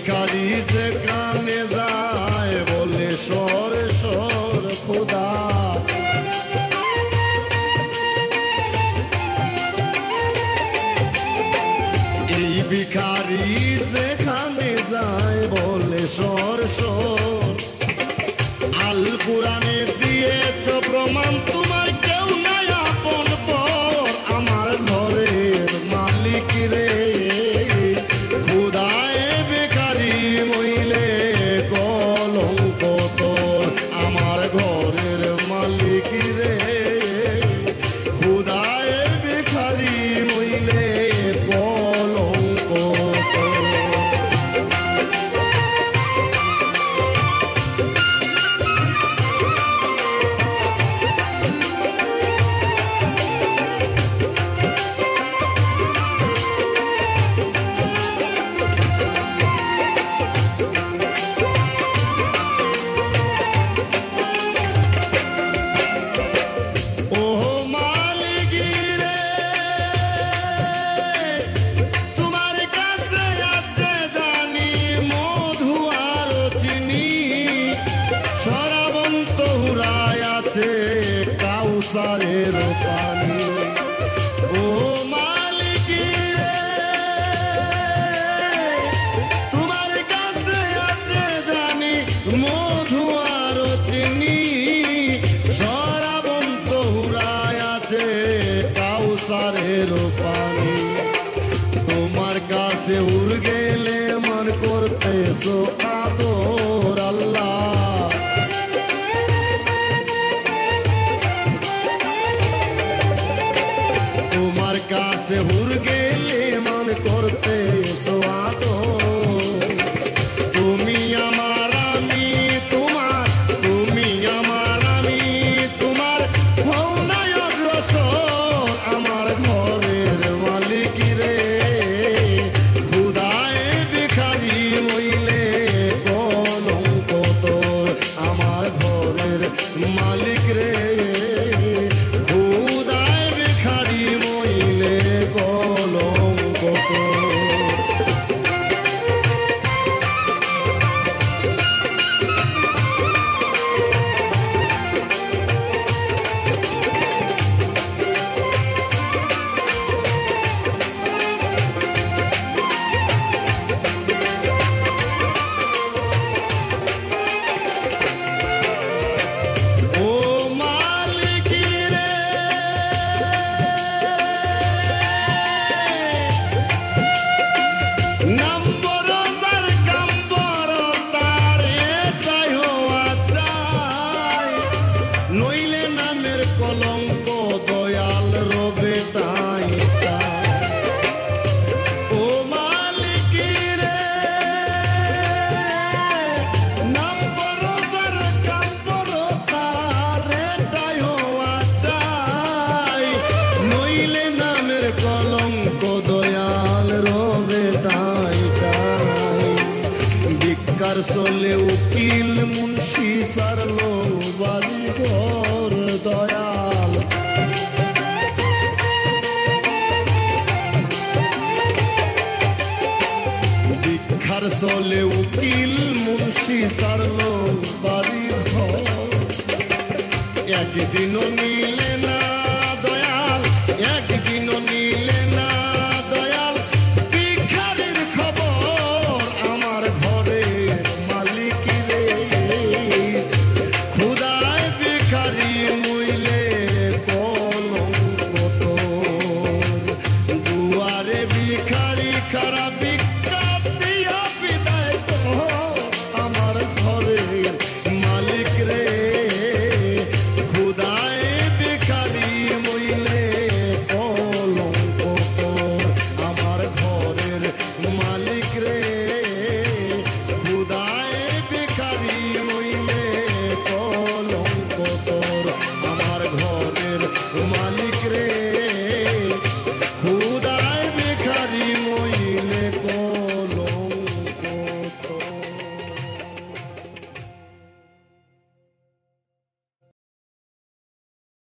ভিখারি যেখানে যায় বলে সর সর খোদা। এই ভিখারি যেখানে যায় বলে সর সর। আল কুরআনে দিয়েছ প্রমাণ তোমার কেউ নাই আপন পর। আমার ঘরের মালিক রে খোদায় ভিখারি মইলে কলঙ্ক তোর। আমার ঘরের মালিক রে খোদায় ভিখারি মইলে কলঙ্ক তোর। কাউসারের পানি ও মালিক রে তোমার কাছে আছে জানি মধু আর চিনি। সরাবন্ত হুরায় আছে কাউসারের পানি। তোমার কাছে উর গেলে মন করতেছো আদর আল্লাহ। তোমার কাছে হুর গেলে মন করতে সোয়াদো। তুমি আমার আমি তোমার, তুমি আমার আমি তোমার হও না অগ্রসর। আমার ঘরের মালিক রে খোদায় ভিখারি হইলে কলঙ্ক তোর। আমার ঘরের মালিক রে খোদায় ভিখারি মইলে কলঙ্ক তোর। নইলে নামের কলঙ্ক দয়াল রবে তাই ও মালিক রে নাম বরদার কাম বরদার এটাই হওয়া চাই। নইলে নামের কলঙ্ক দয়াল রবে তাই তাই। ভিক্ষার চলে উকিল মুন্সি সারলো বাড়ি ঘর দয়াল। ভিক্ষার চলে উকিল মুন্সি সারলো বাড়ি ঘর। একদিনও